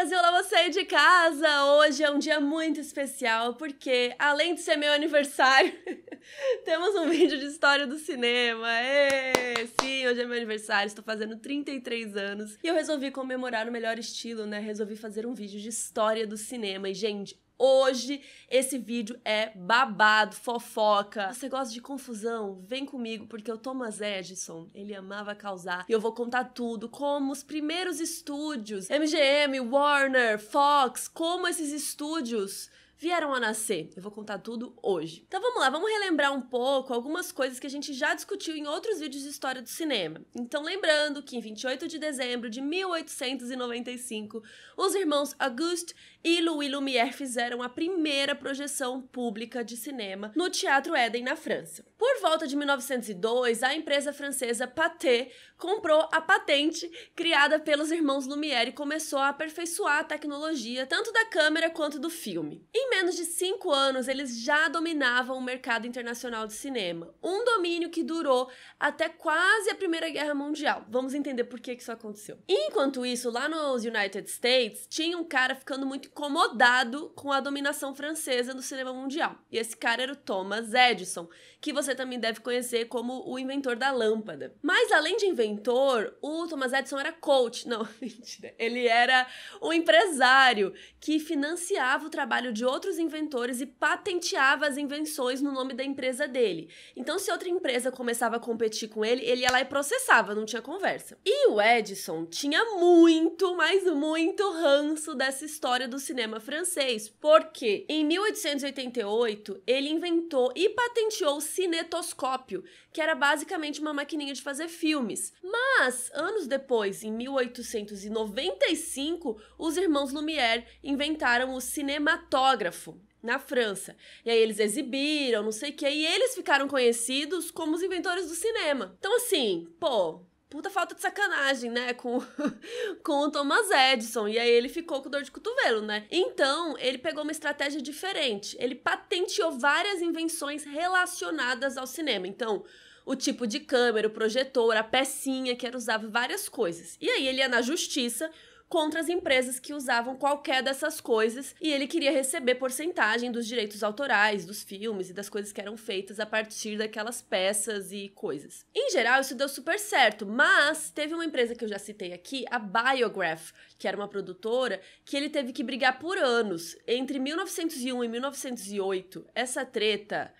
Brasil, olá você aí de casa! Hoje é um dia muito especial porque, além de ser meu aniversário, temos um vídeo de história do cinema. Sim, hoje é meu aniversário, estou fazendo 33 anos e eu resolvi comemorar no melhor estilo, né? Resolvi fazer um vídeo de história do cinema e, gente, hoje esse vídeo é babado, fofoca. Você gosta de confusão? Vem comigo, porque o Thomas Edison, ele amava causar. E eu vou contar tudo, como os primeiros estúdios, MGM, Warner, Fox, como esses estúdios vieram a nascer. Eu vou contar tudo hoje. Então vamos lá, vamos relembrar um pouco algumas coisas que a gente já discutiu em outros vídeos de história do cinema. Então lembrando que em 28 de dezembro de 1895, os irmãos Auguste e Louis Lumière fizeram a primeira projeção pública de cinema no Teatro Éden, na França. Por volta de 1902, a empresa francesa Pathé comprou a patente criada pelos irmãos Lumière e começou a aperfeiçoar a tecnologia tanto da câmera quanto do filme. Em menos de 5 anos, eles já dominavam o mercado internacional de cinema, um domínio que durou até quase a Primeira Guerra Mundial. Vamos entender por que isso aconteceu. Enquanto isso, lá nos United States, tinha um cara ficando muito incomodado com a dominação francesa no cinema mundial. E esse cara era o Thomas Edison, que você também deve conhecer como o inventor da lâmpada. Mas além de inventor, o Thomas Edison era coach. Não, mentira. Ele era um empresário que financiava o trabalho de outros inventores e patenteava as invenções no nome da empresa dele. Então, se outra empresa começava a competir com ele, ele ia lá e processava, não tinha conversa. E o Edison tinha muito, mas muito ranço dessa história do cinema francês, porque em 1888 ele inventou e patenteou o cinetoscópio, que era basicamente uma maquininha de fazer filmes. Mas, anos depois, em 1895, os irmãos Lumière inventaram o cinematógrafo na França. E aí eles exibiram, não sei o que, e eles ficaram conhecidos como os inventores do cinema. Então assim, puta falta de sacanagem, né, com o Thomas Edison, e aí ele ficou com dor de cotovelo, né? Então, ele pegou uma estratégia diferente, ele patenteou várias invenções relacionadas ao cinema. Então, o tipo de câmera, o projetor, a pecinha, que era usava várias coisas. E aí ele ia na justiça contra as empresas que usavam qualquer dessas coisas, e ele queria receber porcentagem dos direitos autorais, dos filmes e das coisas que eram feitas a partir daquelas peças e coisas. Em geral, isso deu super certo, mas teve uma empresa que eu já citei aqui, a Biograph, que era uma produtora, que ele teve que brigar por anos. Entre 1901 e 1908, essa treta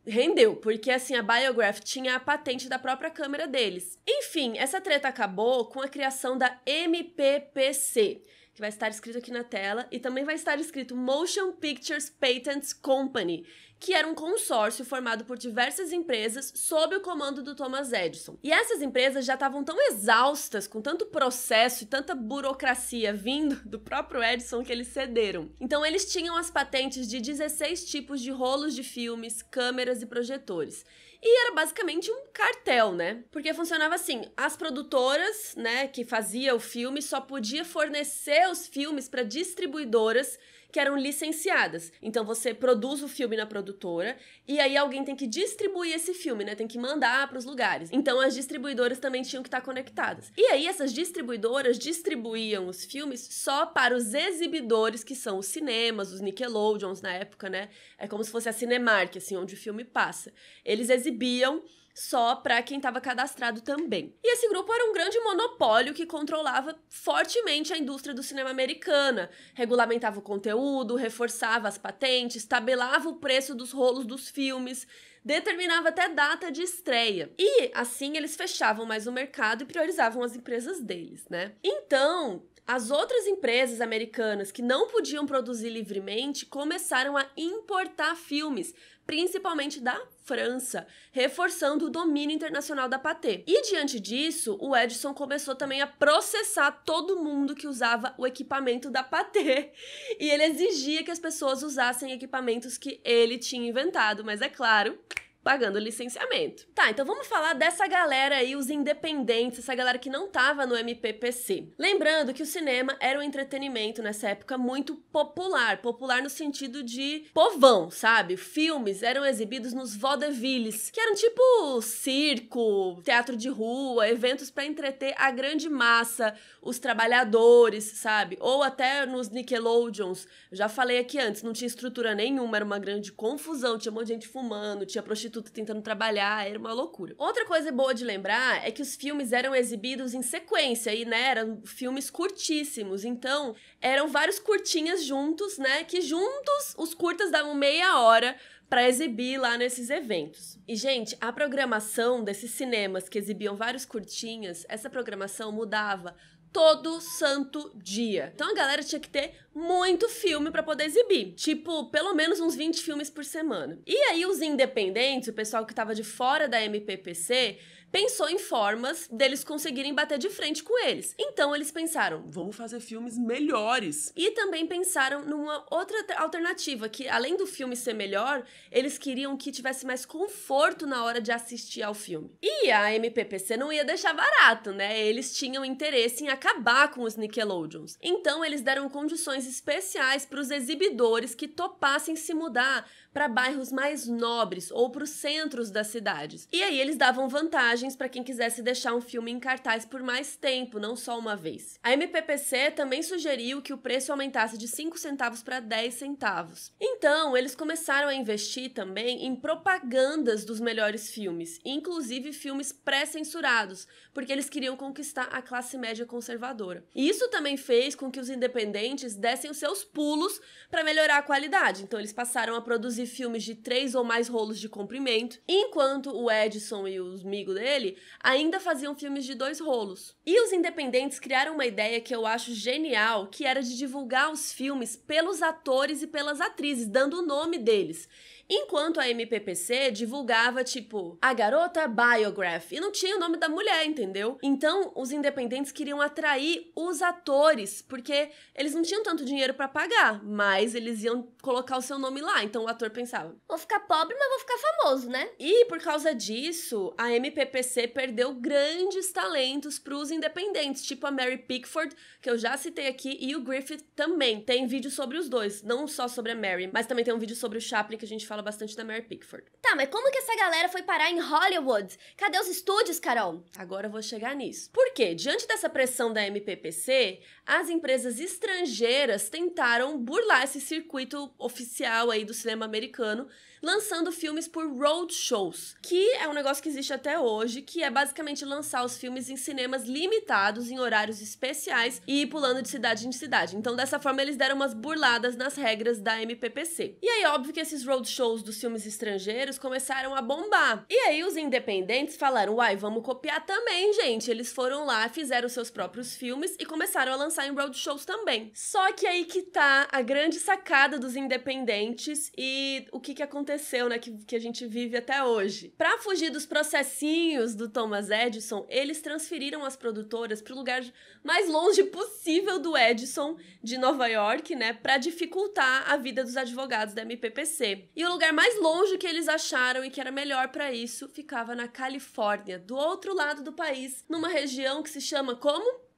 rendeu, porque assim, a Biograph tinha a patente da própria câmera deles. Enfim, essa treta acabou com a criação da MPPC, que vai estar escrito aqui na tela, e também vai estar escrito Motion Pictures Patents Company, que era um consórcio formado por diversas empresas sob o comando do Thomas Edison. E essas empresas já estavam tão exaustas com tanto processo e tanta burocracia vindo do próprio Edison que eles cederam. Então eles tinham as patentes de 16 tipos de rolos de filmes, câmeras e projetores. E era basicamente um cartel, né? Porque funcionava assim, as produtoras, né, que fazia o filme só podia fornecer os filmes para distribuidoras que eram licenciadas. Então você produz o filme na produtora e aí alguém tem que distribuir esse filme, né? Tem que mandar para os lugares. Então as distribuidoras também tinham que estar conectadas. E aí essas distribuidoras distribuíam os filmes só para os exibidores, que são os cinemas, os Nickelodeons na época, né? É como se fosse a Cinemark, assim, onde o filme passa. Eles exibiam só para quem estava cadastrado também. E esse grupo era um grande monopólio que controlava fortemente a indústria do cinema americana, regulamentava o conteúdo, reforçava as patentes, tabelava o preço dos rolos dos filmes, determinava até data de estreia. E, assim, eles fechavam mais o mercado e priorizavam as empresas deles, né? Então, as outras empresas americanas que não podiam produzir livremente começaram a importar filmes, principalmente da França, reforçando o domínio internacional da Pathé. E diante disso, o Edison começou também a processar todo mundo que usava o equipamento da Pathé. E ele exigia que as pessoas usassem equipamentos que ele tinha inventado, mas é claro, pagando licenciamento. Tá, então vamos falar dessa galera aí, os independentes, essa galera que não tava no MPPC. Lembrando que o cinema era um entretenimento nessa época muito popular, popular no sentido de povão, sabe? Filmes eram exibidos nos vaudevilles, que eram tipo circo, teatro de rua, eventos pra entreter a grande massa, os trabalhadores, sabe? Ou até nos Nickelodeons. Eu já falei aqui antes, não tinha estrutura nenhuma, era uma grande confusão, tinha um monte de gente fumando, tinha prostituta tentando trabalhar, era uma loucura. Outra coisa boa de lembrar é que os filmes eram exibidos em sequência e, né, eram filmes curtíssimos, então eram vários curtinhas juntos, né, que juntos os curtas davam meia hora para exibir lá nesses eventos. E, gente, a programação desses cinemas que exibiam vários curtinhas, essa programação mudava todo santo dia. Então a galera tinha que ter muito filme pra poder exibir. Tipo, pelo menos uns 20 filmes por semana. E aí os independentes, o pessoal que tava de fora da MPPC, pensou em formas deles conseguirem bater de frente com eles. Então eles pensaram, vamos fazer filmes melhores. E também pensaram numa outra alternativa, que além do filme ser melhor, eles queriam que tivesse mais conforto na hora de assistir ao filme. E a MPPC não ia deixar barato, né? Eles tinham interesse em acabar com os Nickelodeons. Então eles deram condições especiais para os exibidores que topassem se mudar para bairros mais nobres ou para os centros das cidades. E aí eles davam vantagens para quem quisesse deixar um filme em cartaz por mais tempo, não só uma vez. A MPPC também sugeriu que o preço aumentasse de 5 centavos para 10 centavos. Então, eles começaram a investir também em propagandas dos melhores filmes, inclusive filmes pré-censurados, porque eles queriam conquistar a classe média conservadora. E isso também fez com que os independentes dessem os seus pulos para melhorar a qualidade. Então, eles passaram a produzir filmes de 3 ou mais rolos de comprimento, enquanto o Edison e os amigos dele ainda faziam filmes de 2 rolos. E os independentes criaram uma ideia que eu acho genial, que era de divulgar os filmes pelos atores e pelas atrizes, dando o nome deles. Enquanto a MPPC divulgava, tipo, A Garota Biograph, e não tinha o nome da mulher, entendeu? Então, os independentes queriam atrair os atores, porque eles não tinham tanto dinheiro pra pagar, mas eles iam colocar o seu nome lá, então o ator pensava, vou ficar pobre, mas vou ficar famoso, né? E por causa disso, a MPPC perdeu grandes talentos pros independentes, tipo a Mary Pickford, que eu já citei aqui, e o Griffith também. Tem vídeo sobre os dois, não só sobre a Mary, mas também tem um vídeo sobre o Chaplin, que a gente fala bastante da Mary Pickford. Tá, mas como que essa galera foi parar em Hollywood? Cadê os estúdios, Carol? Agora eu vou chegar nisso. Por quê? Diante dessa pressão da MPPC, as empresas estrangeiras tentaram burlar esse circuito oficial aí do cinema americano, lançando filmes por roadshows, que é um negócio que existe até hoje, que é basicamente lançar os filmes em cinemas limitados, em horários especiais e ir pulando de cidade em cidade. Então, dessa forma, eles deram umas burladas nas regras da MPPC. E aí, óbvio que esses roadshows dos filmes estrangeiros começaram a bombar. E aí, os independentes falaram, uai, vamos copiar também, gente. Eles foram lá, fizeram seus próprios filmes e começaram a lançar em roadshows também. Só que aí que tá a grande sacada dos independentes e o que aconteceu, né, que a gente vive até hoje. Pra fugir dos processinhos do Thomas Edison, eles transferiram as produtoras pro lugar mais longe possível do Edison, de Nova York, né, pra dificultar a vida dos advogados da MPPC. E o lugar mais longe que eles acharam e que era melhor pra isso, ficava na Califórnia, do outro lado do país, numa região que se chama como?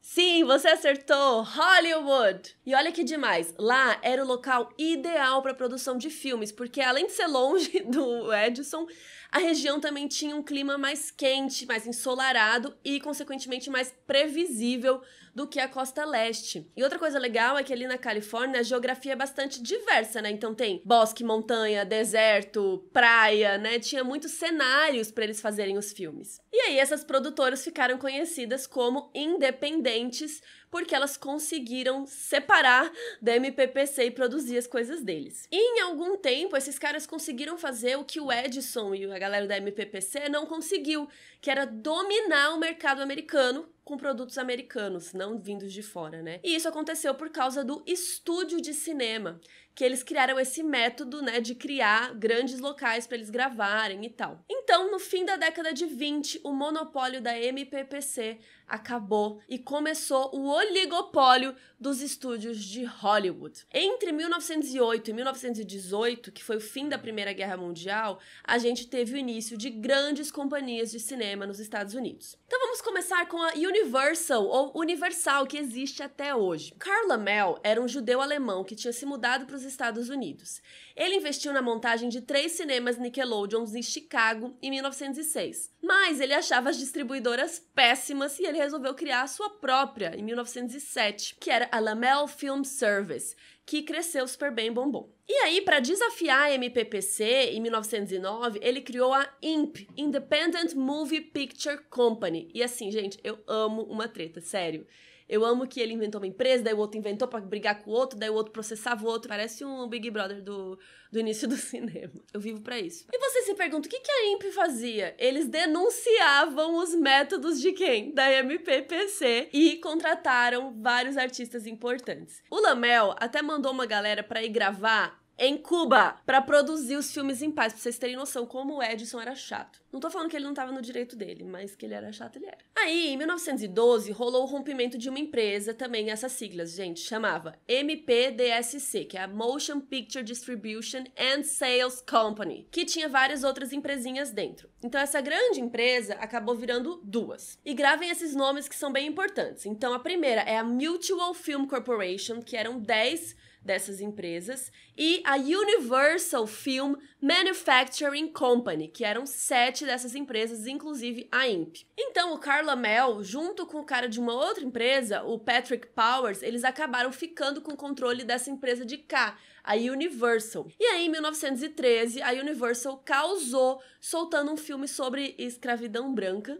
Sim, você acertou! Hollywood! E olha que demais, lá era o local ideal para produção de filmes, porque além de ser longe do Edison, a região também tinha um clima mais quente, mais ensolarado e, consequentemente, mais previsível do que a costa leste. E outra coisa legal é que ali na Califórnia a geografia é bastante diversa, né? Então tem bosque, montanha, deserto, praia, né? Tinha muitos cenários para eles fazerem os filmes. E aí essas produtoras ficaram conhecidas como independentes, porque elas conseguiram separar da MPPC e produzir as coisas deles. E em algum tempo, esses caras conseguiram fazer o que o Edison e a galera da MPPC não conseguiu, que era dominar o mercado americano com produtos americanos, não vindos de fora, né? E isso aconteceu por causa do estúdio de cinema, que eles criaram esse método, né, de criar grandes locais para eles gravarem e tal. Então, no fim da década de 20, o monopólio da MPPC acabou e começou o oligopólio dos estúdios de Hollywood. Entre 1908 e 1918, que foi o fim da Primeira Guerra Mundial, a gente teve o início de grandes companhias de cinema nos Estados Unidos. Então vamos começar com a Universal, ou Universal, que existe até hoje. Karl Laemmle era um judeu alemão que tinha se mudado para os Estados Unidos. Ele investiu na montagem de 3 cinemas Nickelodeons em Chicago em 1906. Mas ele achava as distribuidoras péssimas e ele resolveu criar a sua própria em 1907, que era a Laemmle Film Service, que cresceu super bem, bombom. E aí, para desafiar a MPPC, em 1909, ele criou a IMP, Independent Movie Picture Company. E assim, gente, eu amo uma treta, sério. Eu amo que ele inventou uma empresa, daí o outro inventou pra brigar com o outro, daí o outro processava o outro. Parece um Big Brother do início do cinema. Eu vivo pra isso. E você se pergunta, o que a IMP fazia? Eles denunciavam os métodos de quem? Da MPPC. E contrataram vários artistas importantes. O Laemmle até mandou uma galera pra ir gravar em Cuba, pra produzir os filmes em paz, pra vocês terem noção como o Edison era chato. Não tô falando que ele não tava no direito dele, mas que ele era chato, ele era. Aí, em 1912, rolou o rompimento de uma empresa, também essas siglas, gente, chamava MPDSC, que é a Motion Picture Distribution and Sales Company, que tinha várias outras empresinhas dentro. Então, essa grande empresa acabou virando 2. E gravem esses nomes que são bem importantes. Então, a primeira é a Mutual Film Corporation, que eram 10 dessas empresas, e a Universal Film Manufacturing Company, que eram 7 dessas empresas, inclusive a IMP. Então, o Karl Laemmle, junto com o cara de uma outra empresa, o Patrick Powers, eles acabaram ficando com o controle dessa empresa de cá, a Universal. E aí, em 1913, a Universal causou, soltando um filme sobre escravidão branca.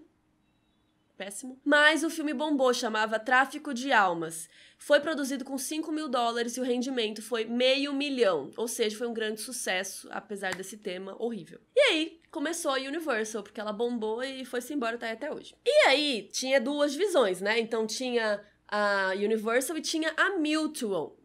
Péssimo. Mas o filme bombou, chamava Tráfico de Almas. Foi produzido com $5 mil e o rendimento foi $500 mil. Ou seja, foi um grande sucesso, apesar desse tema horrível. E aí, começou a Universal, porque ela bombou e foi-se embora até hoje. E aí, tinha 2 divisões, né? Então tinha a Universal e tinha a Mutual.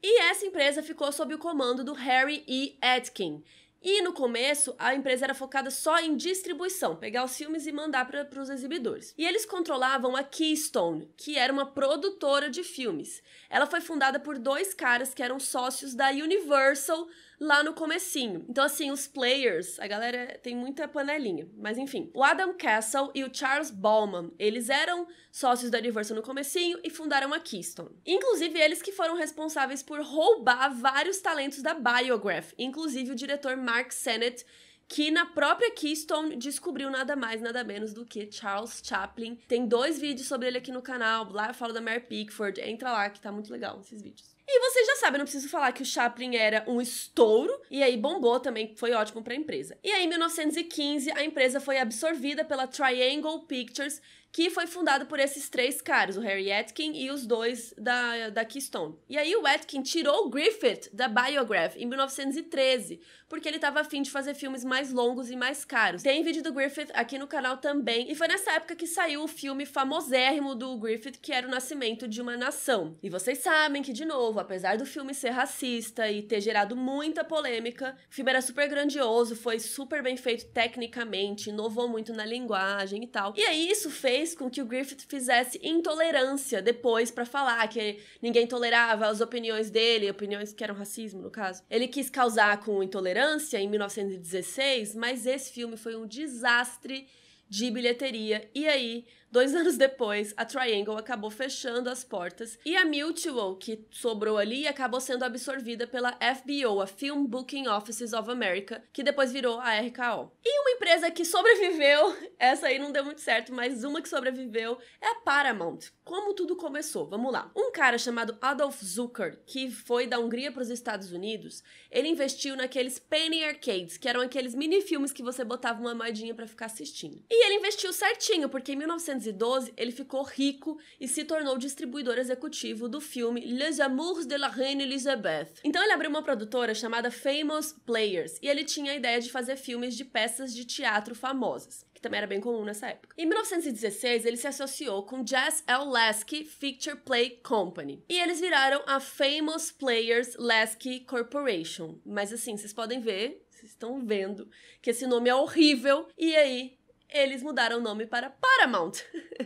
E essa empresa ficou sob o comando do Harry E. Atkin. E no começo, a empresa era focada só em distribuição, pegar os filmes e mandar para os exibidores. E eles controlavam a Keystone, que era uma produtora de filmes. Ela foi fundada por 2 caras que eram sócios da Universal lá no comecinho. Então, assim, os players, a galera tem muita panelinha, mas enfim. O Adam Castle e o Charles Bauman, eles eram sócios da Universal no comecinho e fundaram a Keystone. Inclusive, eles que foram responsáveis por roubar vários talentos da Biograph, inclusive o diretor Mark Sennett, que na própria Keystone descobriu nada mais, nada menos do que Charles Chaplin. Tem 2 vídeos sobre ele aqui no canal, lá eu falo da Mary Pickford, entra lá que tá muito legal esses vídeos. E vocês já sabem, eu não preciso falar que o Chaplin era um estouro, e aí bombou também, foi ótimo para a empresa. E aí, em 1915, a empresa foi absorvida pela Triangle Pictures, que foi fundado por esses 3 caras, o Harry Atkin e os 2 da Keystone. E aí o Atkin tirou o Griffith da Biograph em 1913, porque ele tava afim de fazer filmes mais longos e mais caros. Tem vídeo do Griffith aqui no canal também, e foi nessa época que saiu o filme famosérrimo do Griffith, que era O Nascimento de uma Nação. E vocês sabem que, de novo, apesar do filme ser racista e ter gerado muita polêmica, o filme era super grandioso, foi super bem feito tecnicamente, inovou muito na linguagem e tal. E aí isso fez com que o Griffith fizesse intolerância depois pra falar que ninguém tolerava as opiniões dele, opiniões que eram racismo, no caso. Ele quis causar com intolerância em 1916, mas esse filme foi um desastre de bilheteria. E aí, 2 anos depois, a Triangle acabou fechando as portas e a Mutual, que sobrou ali, acabou sendo absorvida pela FBO, a Film Booking Offices of America, que depois virou a RKO. E uma empresa que sobreviveu, essa aí não deu muito certo, mas uma que sobreviveu é a Paramount. Como tudo começou? Vamos lá. Um cara chamado Adolf Zucker, que foi da Hungria para os Estados Unidos, ele investiu naqueles penny arcades, que eram aqueles mini-filmes que você botava uma moedinha pra ficar assistindo. E ele investiu certinho, porque em 1912 ele ficou rico e se tornou distribuidor executivo do filme Les Amours de la Reine Elisabeth. Então ele abriu uma produtora chamada Famous Players, e ele tinha a ideia de fazer filmes de peças de teatro famosas. que também era bem comum nessa época. Em 1916, ele se associou com Jazz L. Lasky Picture Play Company. E eles viraram a Famous Players Lasky Corporation. Mas assim, vocês podem ver, vocês estão vendo, que esse nome é horrível. E aí, eles mudaram o nome para Paramount.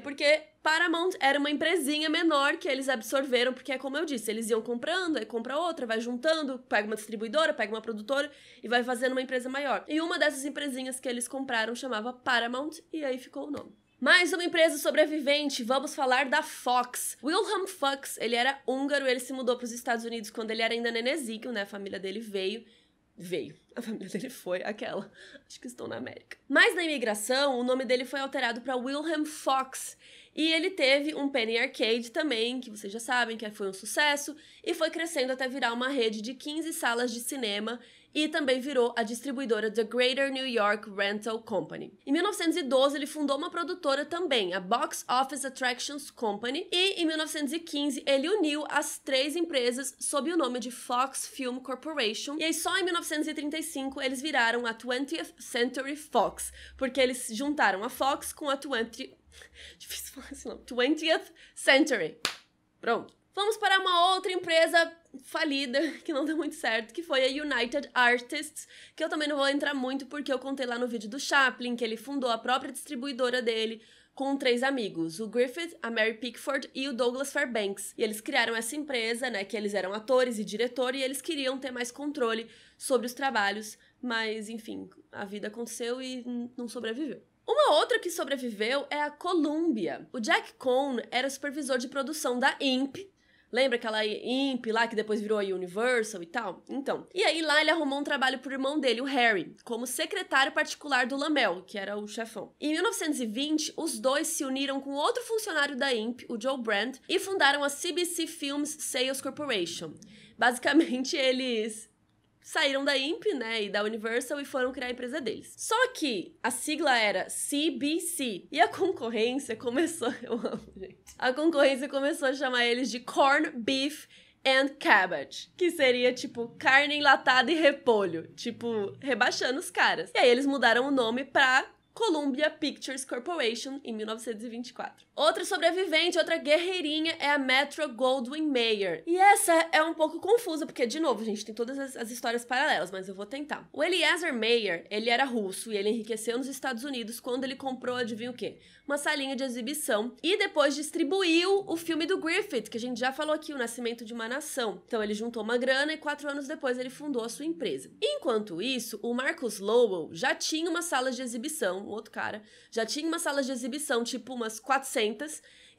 Porque Paramount era uma empresinha menor que eles absorveram, porque é como eu disse, eles iam comprando, aí compra outra, vai juntando, pega uma distribuidora, pega uma produtora e vai fazendo uma empresa maior. E uma dessas empresinhas que eles compraram chamava Paramount e aí ficou o nome. Mais uma empresa sobrevivente, vamos falar da Fox. Wilhelm Fox, ele era húngaro, ele se mudou para os Estados Unidos quando ele era ainda nenezinho, né? A família dele veio. A família dele foi aquela. Acho que estão na América. Mas na imigração, o nome dele foi alterado para Wilhelm Fox. E ele teve um Penny Arcade também, que vocês já sabem que foi um sucesso, e foi crescendo até virar uma rede de 15 salas de cinema, e também virou a distribuidora The Greater New York Rental Company. Em 1912, ele fundou uma produtora também, a Box Office Attractions Company, e em 1915 ele uniu as 3 empresas sob o nome de Fox Film Corporation, e aí só em 1935 eles viraram a 20th Century Fox, porque eles juntaram a Fox com a 20th Century. Pronto. Vamos para uma outra empresa falida, que não deu muito certo, que foi a United Artists, que eu também não vou entrar muito porque eu contei lá no vídeo do Chaplin, que ele fundou a própria distribuidora dele com 3 amigos, o Griffith, a Mary Pickford e o Douglas Fairbanks. E eles criaram essa empresa, né, que eles eram atores e diretor, e eles queriam ter mais controle sobre os trabalhos, mas, enfim, a vida aconteceu e não sobreviveu. Uma outra que sobreviveu é a Columbia. O Jack Cohn era supervisor de produção da IMP. Lembra aquela IMP lá que depois virou a Universal e tal? Então, e aí lá ele arrumou um trabalho pro irmão dele, o Harry, como secretário particular do Lamel, que era o chefão. Em 1920, os dois se uniram com outro funcionário da IMP, o Joe Brandt, e fundaram a CBC Films Sales Corporation. Basicamente, eles saíram da IMP, né, e da Universal e foram criar a empresa deles. Só que a sigla era CBC e a concorrência começou... Eu amo, gente. A concorrência começou a chamar eles de Corn Beef and Cabbage, que seria, tipo, carne enlatada e repolho. Tipo, rebaixando os caras. E aí eles mudaram o nome pra Columbia Pictures Corporation em 1924. Outra sobrevivente, outra guerreirinha é a Metro-Goldwyn-Mayer. E essa é um pouco confusa, porque, de novo, a gente tem todas as histórias paralelas, mas eu vou tentar. O Eliezer Mayer, ele era russo e ele enriqueceu nos Estados Unidos quando ele comprou, adivinha o quê? Uma salinha de exibição e depois distribuiu o filme do Griffith, que a gente já falou aqui, O Nascimento de uma Nação. Então ele juntou uma grana e 4 anos depois ele fundou a sua empresa. Enquanto isso, o Marcus Lowell já tinha uma sala de exibição, o outro cara, já tinha uma sala de exibição, tipo umas 400,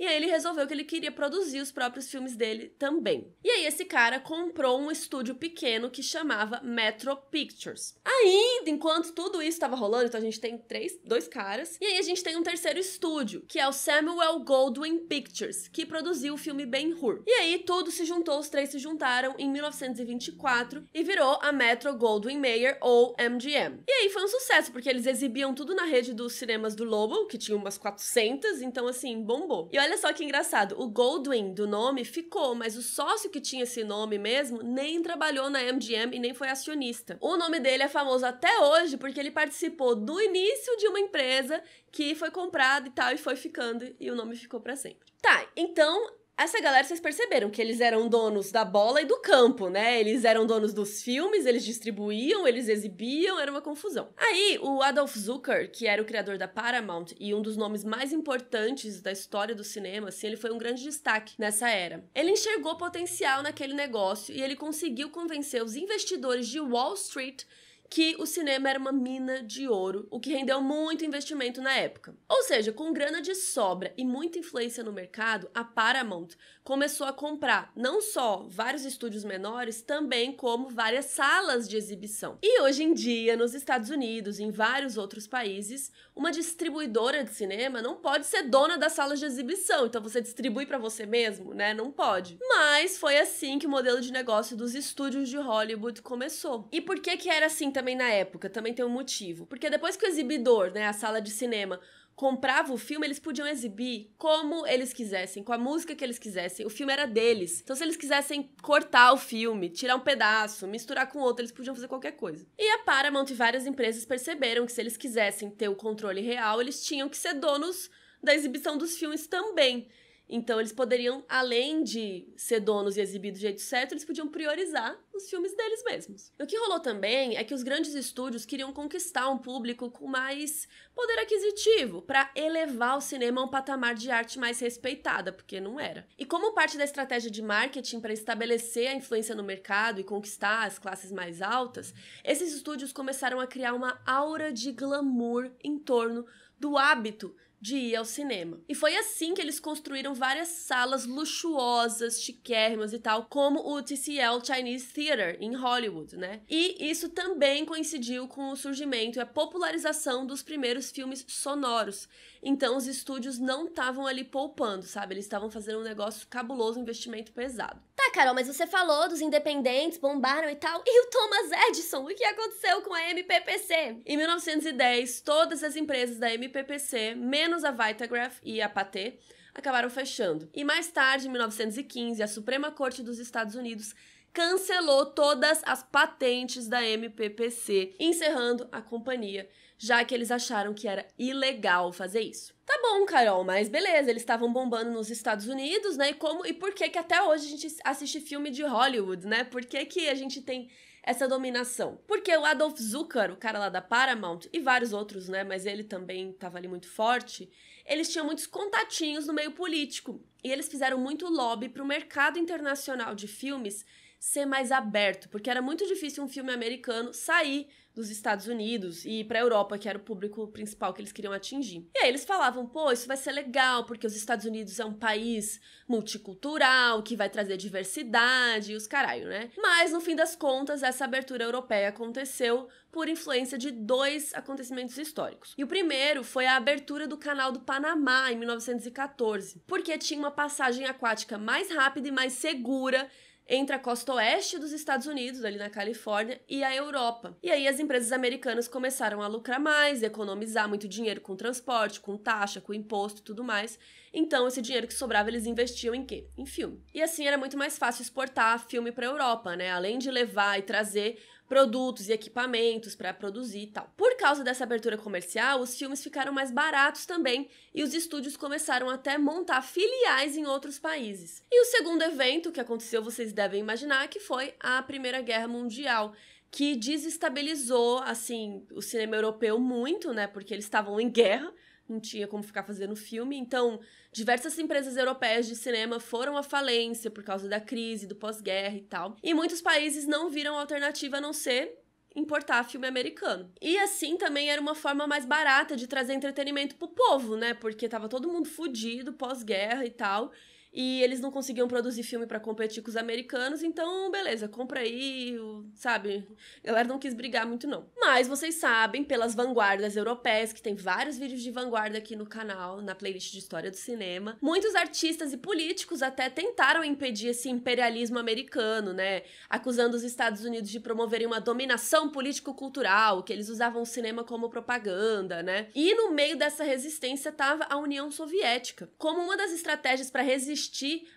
e aí ele resolveu que ele queria produzir os próprios filmes dele também. E aí esse cara comprou um estúdio pequeno que chamava Metro Pictures. Ainda, enquanto tudo isso estava rolando, então a gente tem 2 caras, e aí a gente tem um terceiro estúdio, que é o Samuel Goldwyn Pictures, que produziu o filme Ben-Hur. E aí tudo se juntou, os 3 se juntaram em 1924 e virou a Metro-Goldwyn-Mayer, ou MGM. E aí foi um sucesso, porque eles exibiam tudo na rede dos cinemas do Lowell, que tinha umas 400, então assim, bombou. E olha só que engraçado, o Goldwyn do nome ficou, mas o sócio que tinha esse nome mesmo nem trabalhou na MGM e nem foi acionista. O nome dele é famoso até hoje porque ele participou do início de uma empresa que foi comprada e tal, e foi ficando, e o nome ficou pra sempre. Tá, então... essa galera, vocês perceberam que eles eram donos da bola e do campo, né? Eles eram donos dos filmes, eles distribuíam, eles exibiam, era uma confusão. Aí, o Adolf Zucker, que era o criador da Paramount e um dos nomes mais importantes da história do cinema, assim, ele foi um grande destaque nessa era. Ele enxergou potencial naquele negócio e ele conseguiu convencer os investidores de Wall Street que o cinema era uma mina de ouro, o que rendeu muito investimento na época. Ou seja, com grana de sobra e muita influência no mercado, a Paramount começou a comprar não só vários estúdios menores, também como várias salas de exibição. E hoje em dia, nos Estados Unidos e em vários outros países, uma distribuidora de cinema não pode ser dona das salas de exibição, então você distribui para você mesmo, né? Não pode. Mas foi assim que o modelo de negócio dos estúdios de Hollywood começou. E por que era assim também na época? Também tem um motivo. Porque depois que o exibidor, né, a sala de cinema, comprava o filme, eles podiam exibir como eles quisessem, com a música que eles quisessem. O filme era deles. Então, se eles quisessem cortar o filme, tirar um pedaço, misturar com outro, eles podiam fazer qualquer coisa. E a Paramount e várias empresas perceberam que se eles quisessem ter o controle real, eles tinham que ser donos da exibição dos filmes também. Então, eles poderiam, além de ser donos e exibir do jeito certo, eles podiam priorizar os filmes deles mesmos. E o que rolou também é que os grandes estúdios queriam conquistar um público com mais poder aquisitivo, para elevar o cinema a um patamar de arte mais respeitada, porque não era. E como parte da estratégia de marketing para estabelecer a influência no mercado e conquistar as classes mais altas, esses estúdios começaram a criar uma aura de glamour em torno do hábito de ir ao cinema. E foi assim que eles construíram várias salas luxuosas, chiquérrimas e tal, como o TCL Chinese Theater, em Hollywood, né? E isso também coincidiu com o surgimento e a popularização dos primeiros filmes sonoros. Então, os estúdios não estavam ali poupando, sabe? Eles estavam fazendo um negócio cabuloso, um investimento pesado. Tá, Carol, mas você falou dos independentes, bombaram e tal. E o Thomas Edison? O que aconteceu com a MPPC? Em 1910, todas as empresas da MPPC, menos a Vitagraph e a Pathé, acabaram fechando. E mais tarde, em 1915, a Suprema Corte dos Estados Unidos cancelou todas as patentes da MPPC, encerrando a companhia, já que eles acharam que era ilegal fazer isso. Tá bom, Carol, mas beleza, eles estavam bombando nos Estados Unidos, né? E por que até hoje a gente assiste filme de Hollywood, né? Por que a gente tem essa dominação? Porque o Adolf Zukor, o cara lá da Paramount, e vários outros, né? Mas ele também tava ali muito forte. Eles tinham muitos contatinhos no meio político. E eles fizeram muito lobby pro mercado internacional de filmes ser mais aberto, porque era muito difícil um filme americano sair dos Estados Unidos e ir pra Europa, que era o público principal que eles queriam atingir. E aí eles falavam, pô, isso vai ser legal, porque os Estados Unidos é um país multicultural, que vai trazer diversidade e os caralho, né? Mas, no fim das contas, essa abertura europeia aconteceu por influência de 2 acontecimentos históricos. E o primeiro foi a abertura do Canal do Panamá, em 1914, porque tinha uma passagem aquática mais rápida e mais segura entre a costa oeste dos Estados Unidos, ali na Califórnia, e a Europa. E aí as empresas americanas começaram a lucrar mais, economizar muito dinheiro com transporte, com taxa, com imposto e tudo mais. Então, esse dinheiro que sobrava, eles investiam em quê? Em filme. E assim era muito mais fácil exportar filme para a Europa, né? Além de levar e trazer produtos e equipamentos para produzir e tal. Por causa dessa abertura comercial, os filmes ficaram mais baratos também e os estúdios começaram até a montar filiais em outros países. E o segundo evento que aconteceu, vocês devem imaginar, que foi a Primeira Guerra Mundial, que desestabilizou, assim, o cinema europeu muito, né, porque eles estavam em guerra, não tinha como ficar fazendo filme, então diversas empresas europeias de cinema foram à falência por causa da crise, do pós-guerra e tal. E muitos países não viram alternativa a não ser importar filme americano. E assim também era uma forma mais barata de trazer entretenimento pro povo, né? Porque tava todo mundo fudido, pós-guerra e tal. E eles não conseguiam produzir filme pra competir com os americanos, então, beleza, compra aí, sabe? A galera não quis brigar muito, não. Mas vocês sabem, pelas vanguardas europeias, que tem vários vídeos de vanguarda aqui no canal, na playlist de História do Cinema, muitos artistas e políticos até tentaram impedir esse imperialismo americano, né? Acusando os Estados Unidos de promoverem uma dominação político-cultural, que eles usavam o cinema como propaganda, né? E no meio dessa resistência tava a União Soviética. Como uma das estratégias para resistir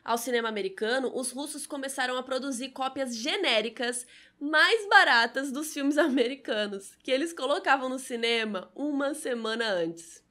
ao cinema americano, os russos começaram a produzir cópias genéricas mais baratas dos filmes americanos, que eles colocavam no cinema uma semana antes.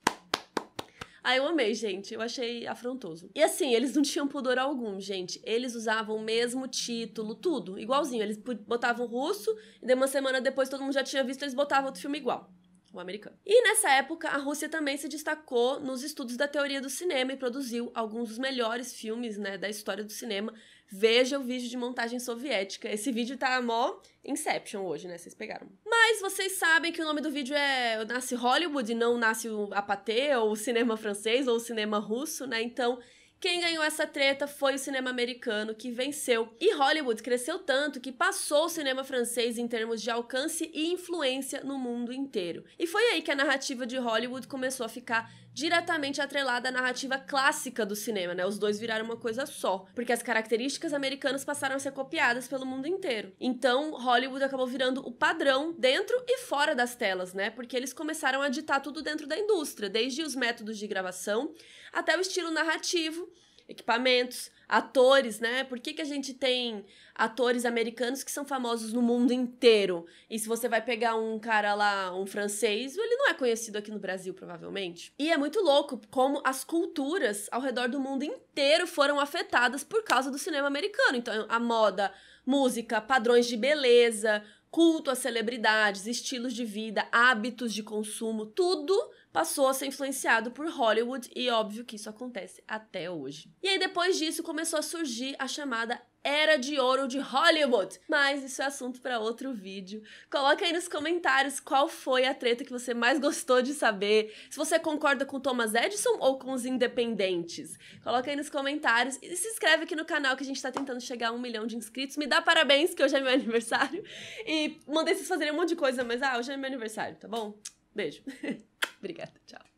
Ah, eu amei, gente. Eu achei afrontoso. E assim, eles não tinham pudor algum, gente. Eles usavam o mesmo título, tudo, igualzinho. Eles botavam russo, e daí uma semana depois todo mundo já tinha visto, eles botavam outro filme igual. O americano. E nessa época, a Rússia também se destacou nos estudos da teoria do cinema e produziu alguns dos melhores filmes, né, da história do cinema. Veja o vídeo de montagem soviética. Esse vídeo tá mó Inception hoje, né? Vocês pegaram. Mas vocês sabem que o nome do vídeo é Nasce Hollywood e não Nasce a Pathé, ou o cinema francês, ou o cinema russo, né? Então, Quem ganhou essa treta foi o cinema americano, que venceu. E Hollywood cresceu tanto que passou o cinema francês em termos de alcance e influência no mundo inteiro. E foi aí que a narrativa de Hollywood começou a ficar diretamente atrelada à narrativa clássica do cinema, né? Os dois viraram uma coisa só, porque as características americanas passaram a ser copiadas pelo mundo inteiro. Então, Hollywood acabou virando o padrão dentro e fora das telas, né? Porque eles começaram a ditar tudo dentro da indústria, desde os métodos de gravação até o estilo narrativo, equipamentos, atores, né? Por que a gente tem atores americanos que são famosos no mundo inteiro? E se você vai pegar um cara lá, um francês, ele não é conhecido aqui no Brasil, provavelmente. E é muito louco como as culturas ao redor do mundo inteiro foram afetadas por causa do cinema americano. Então, a moda, música, padrões de beleza, culto às celebridades, estilos de vida, hábitos de consumo, tudo passou a ser influenciado por Hollywood e óbvio que isso acontece até hoje. E aí depois disso começou a surgir a chamada Era de Ouro de Hollywood. Mas isso é assunto para outro vídeo. Coloca aí nos comentários qual foi a treta que você mais gostou de saber. Se você concorda com Thomas Edison ou com os independentes. Coloca aí nos comentários e se inscreve aqui no canal que a gente tá tentando chegar a 1 milhão de inscritos. Me dá parabéns que hoje é meu aniversário. E mandei vocês fazerem um monte de coisa, mas hoje é meu aniversário, tá bom? Beijo. Obrigada, tchau.